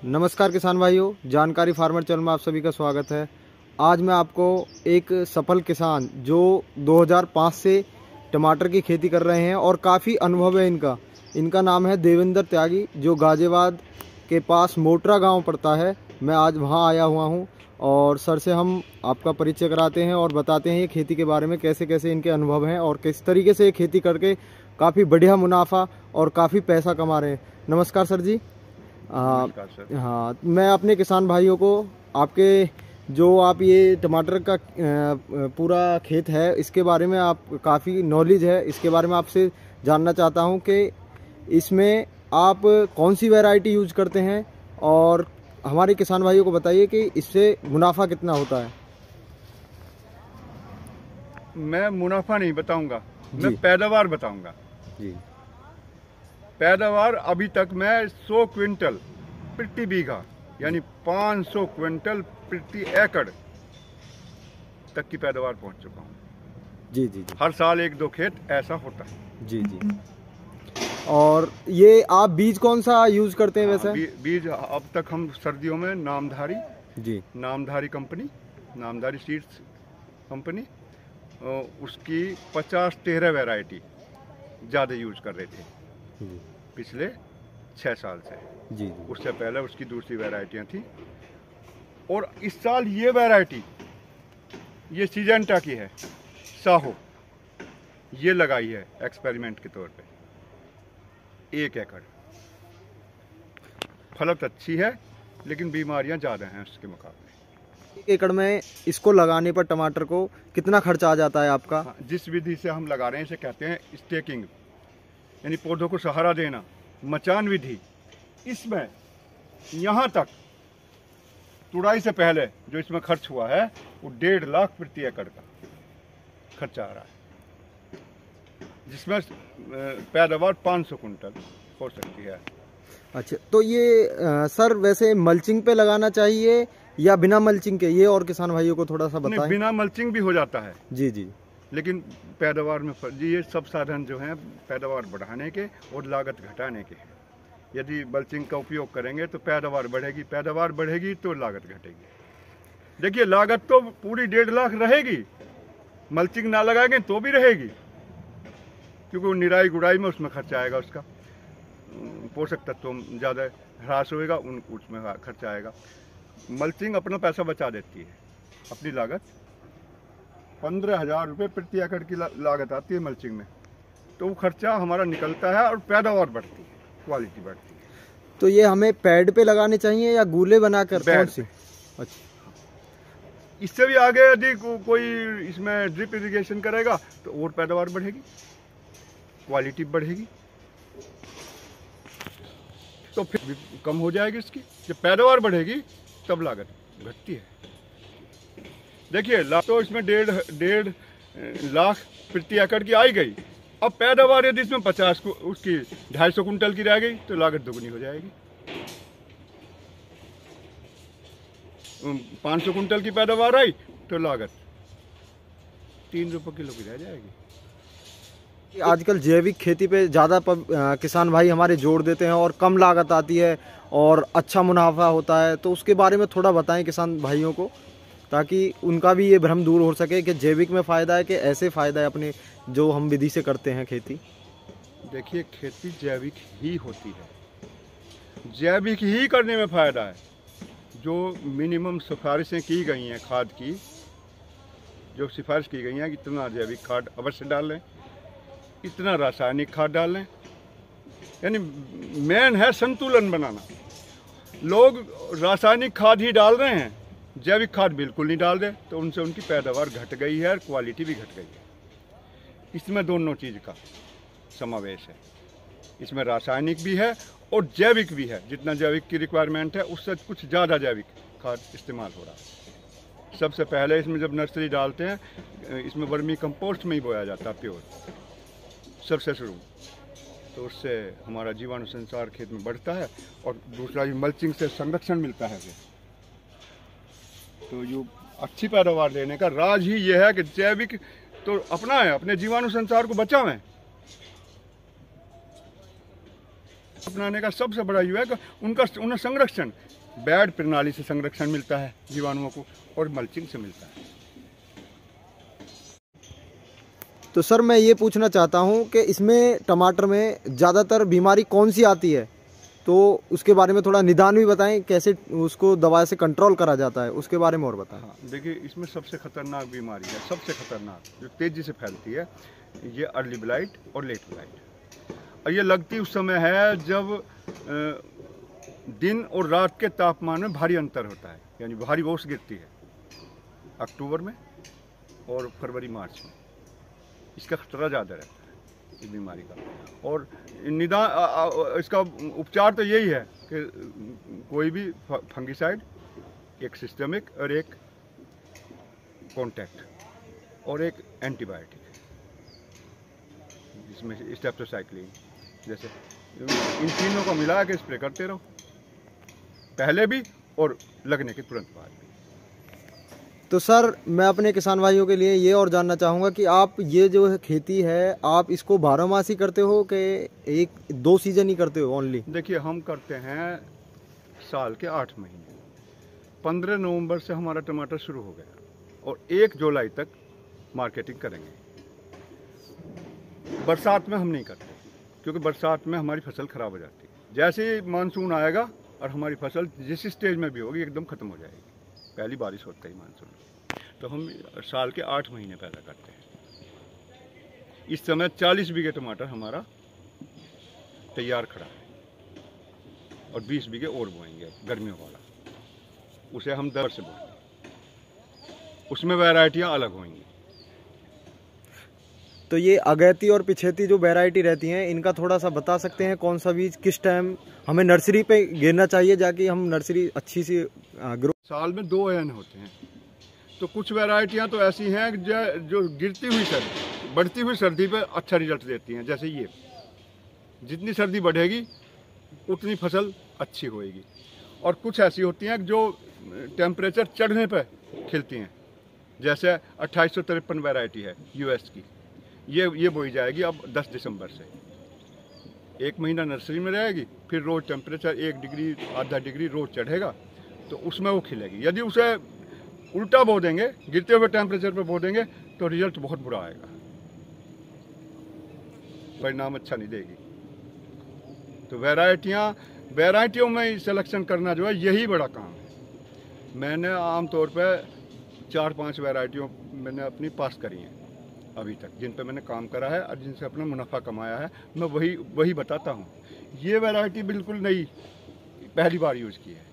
नमस्कार किसान भाइयों, जानकारी फार्मर चैनल में आप सभी का स्वागत है। आज मैं आपको एक सफल किसान जो 2005 से टमाटर की खेती कर रहे हैं और काफ़ी अनुभव है इनका नाम है देवेंद्र त्यागी, जो गाजियाबाद के पास मोटरा गांव पड़ता है। मैं आज वहां आया हुआ हूं और सर से हम आपका परिचय कराते हैं और बताते हैं ये खेती के बारे में, कैसे कैसे इनके अनुभव हैं और किस तरीके से ये खेती करके काफ़ी बढ़िया मुनाफा और काफ़ी पैसा कमा रहे हैं। नमस्कार सर जी। हाँ, मैं अपने किसान भाइयों को आपके जो आप ये टमाटर का पूरा खेत है, इसके बारे में आप काफ़ी नॉलेज है, इसके बारे में आपसे जानना चाहता हूँ कि इसमें आप कौन सी वैरायटी यूज करते हैं और हमारे किसान भाइयों को बताइए कि इससे मुनाफा कितना होता है। मैं मुनाफा नहीं बताऊंगा, मैं पैदावार बताऊंगा जी। पैदावार अभी तक मैं 100 क्विंटल प्रति बीघा यानी 500 क्विंटल प्रति एकड़ तक की पैदावार पहुंच चुका हूं जी। हर साल 1-2 खेत ऐसा होता है जी। और ये आप बीज कौन सा यूज करते हैं वैसे? बीज अब तक हम सर्दियों में नामधारी कंपनी, नामधारी सीड्स कंपनी, उसकी 50-13 वैरायटी ज़्यादा यूज कर रहे थे पिछले 6 साल से जी। उससे पहले उसकी दूसरी वैरायटियाँ थी और इस साल ये वैरायटी, ये सिजेंटा की है, साहो, ये लगाई है एक्सपेरिमेंट के तौर पे 1 एकड़। फलत अच्छी है लेकिन बीमारियां ज़्यादा हैं उसके मुकाबले। 1 एकड़ में इसको लगाने पर टमाटर को कितना खर्चा आ जाता है आपका? हाँ, जिस विधि से हम लगा रहे हैं इसे कहते हैं स्टेकिंग, यानी पौधों को सहारा देना, मचान विधि। इसमें यहाँ तक तुड़ाई से पहले जो इसमें खर्च हुआ है वो 1.5 लाख प्रति एकड़ का खर्चा आ रहा है, जिसमें पैदावार 500 कुंटल हो सकती है। अच्छा, तो ये सर वैसे मल्चिंग पे लगाना चाहिए या बिना मल्चिंग के, ये और किसान भाइयों को थोड़ा सा बताएं। बिना मल्चिंग भी हो जाता है जी, लेकिन पैदावार में ये सब साधन जो हैं पैदावार बढ़ाने के और लागत घटाने के हैं। यदि मल्चिंग का उपयोग करेंगे तो पैदावार बढ़ेगी तो लागत घटेगी। देखिए, लागत तो पूरी 1.5 लाख रहेगी, मल्चिंग ना लगाएंगे तो भी रहेगी, क्योंकि निराई गुड़ाई में उसमें खर्चा आएगा, उसका पोषक तत्व ज़्यादा ह्रास होएगा, उसमें खर्चा आएगा। मल्चिंग अपना पैसा बचा देती है, अपनी लागत 15,000 रुपये प्रति एकड़ की लागत आती है मल्चिंग में, तो वो खर्चा हमारा निकलता है और पैदावार बढ़ती है, क्वालिटी बढ़ती है। तो ये हमें पैड पे लगाने चाहिए या गूले बनाकर? कौन सी? अच्छा, इससे भी आगे यदि कोई इसमें ड्रिप इरिगेशन करेगा तो और पैदावार बढ़ेगी, क्वालिटी बढ़ेगी, तो फिर कम हो जाएगी इसकी। जब पैदावार बढ़ेगी तब लागत घटती है। देखिए, तो इसमें 1.5 लाख प्रति एकड़ की आई गई। अब पैदावार यदि इसमें 50 को उसकी 250 कुंटल की रह गई तो लागत दोगुनी हो जाएगी। 500 कुंटल की पैदावार आई तो लागत 3 रुपये किलो की रह जाएगी। आजकल जैविक खेती पे ज़्यादा किसान भाई हमारे जोर देते हैं और कम लागत आती है और अच्छा मुनाफा होता है, तो उसके बारे में थोड़ा बताएं किसान भाइयों को, ताकि उनका भी ये भ्रम दूर हो सके कि जैविक में फ़ायदा है कि ऐसे फ़ायदा है अपने जो हम विधि से करते हैं खेती। देखिए, खेती जैविक ही होती है, जैविक ही करने में फ़ायदा है। जो मिनिमम सिफारिशें की गई हैं खाद की, जो सिफारिश की गई हैं कि इतना जैविक खाद अवश्य डालें, इतना रासायनिक खाद डालें, यानी मेन है संतुलन बनाना। लोग रासायनिक खाद ही डाल रहे हैं, जैविक खाद बिल्कुल नहीं डाल रहे, तो उनसे उनकी पैदावार घट गई है और क्वालिटी भी घट गई है। इसमें दोनों चीज़ का समावेश है, इसमें रासायनिक भी है और जैविक भी है। जितना जैविक की रिक्वायरमेंट है उससे कुछ ज़्यादा जैविक खाद इस्तेमाल हो रहा है। सबसे पहले इसमें जब नर्सरी डालते हैं, इसमें वर्मी कंपोस्ट में ही बोया जाता है प्योर, सबसे शुरू, तो उससे हमारा जीवाणु संसार खेत में बढ़ता है और दूसरा मल्चिंग से संरक्षण मिलता है। तो जो अच्छी पैदावार लेने का राज ही ये है कि जैविक तो अपना है, अपने जीवाणु संसार को बचावें। अपनाने का सबसे बड़ा ये है कि उन्हें संरक्षण, बेड प्रणाली से संरक्षण मिलता है जीवाणुओं को, और मल्चिंग से मिलता है। तो सर मैं ये पूछना चाहता हूँ कि इसमें टमाटर में ज़्यादातर बीमारी कौन सी आती है, तो उसके बारे में थोड़ा निदान भी बताएं, कैसे उसको दवा से कंट्रोल करा जाता है उसके बारे में और बताएं। हाँ, देखिए इसमें सबसे खतरनाक बीमारी है, सबसे खतरनाक जो तेज़ी से फैलती है, ये अर्ली ब्लाइट और लेट ब्लाइट। और ये लगती उस समय है जब दिन और रात के तापमान में भारी अंतर होता है, यानी भारी ओस गिरती है अक्टूबर में और फरवरी मार्च में। इसका खतरा ज़्यादा रहता है इस बीमारी का। और निदान इसका उपचार तो यही है कि कोई भी फंगिसाइड, एक सिस्टमिक और एक कॉन्टैक्ट और एक एंटीबायोटिक, जिसमें स्टेप्टोसाइक्लिन जैसे, इन तीनों को मिला के स्प्रे करते रहो, पहले भी और लगने के तुरंत बाद भी। तो सर मैं अपने किसान भाइयों के लिए ये और जानना चाहूँगा कि आप ये जो खेती है आप इसको 12 मास ही करते हो कि 1-2 सीजन ही करते हो ओनली? देखिए हम करते हैं साल के 8 महीने। 15 नवंबर से हमारा टमाटर शुरू हो गया और 1 जुलाई तक मार्केटिंग करेंगे। बरसात में हम नहीं करते, क्योंकि बरसात में हमारी फसल खराब हो जाती है। जैसे ही मानसून आएगा और हमारी फसल जिस स्टेज में भी होगी एकदम ख़त्म हो जाएगी, पहली बारिश होता ही मानसून। तो हम साल के 8 महीने पैदा करते हैं। इस समय 40 बीघे टमाटर हमारा तैयार खड़ा है और 20 बीघे और बोएंगे गर्मियों वाला, उसे हम दर से बोएंगे, उसमें वैरायटियां अलग होंगी। तो ये अगैती और पिछेती जो वैरायटी रहती हैं इनका थोड़ा सा बता सकते हैं, कौन सा बीज किस टाइम हमें नर्सरी पे गिरना चाहिए जाके हम नर्सरी अच्छी सी ग्रो। साल में 2 अयन होते हैं, तो कुछ वैरायटियां तो ऐसी हैं जो गिरती हुई सर्दी, बढ़ती हुई सर्दी पे अच्छा रिजल्ट देती हैं। जैसे ये, जितनी सर्दी बढ़ेगी उतनी फसल अच्छी होएगी। और कुछ ऐसी होती हैं जो टेम्परेचर चढ़ने पर खिलती हैं, जैसे 2853 वैरायटी है यूएस की, ये बोई जाएगी अब 10 दिसंबर से। 1 महीना नर्सरी में रहेगी, फिर रोज़ टेम्परेचर 1 डिग्री आधा डिग्री रोज़ चढ़ेगा तो उसमें वो खिलेगी। यदि उसे उल्टा बो देंगे, गिरते हुए टेम्परेचर पर बो देंगे, तो रिजल्ट बहुत बुरा आएगा, परिणाम अच्छा नहीं देगी। तो वैरायटियों में सिलेक्शन करना जो है यही बड़ा काम है। मैंने आमतौर पर 4-5 वैरायटियों मैंने अपनी पास करी हैं अभी तक, जिन पे मैंने काम करा है और जिनसे अपना मुनाफा कमाया है। मैं वही बताता हूँ। ये वैरायटी बिल्कुल नई, पहली बार यूज़ की है।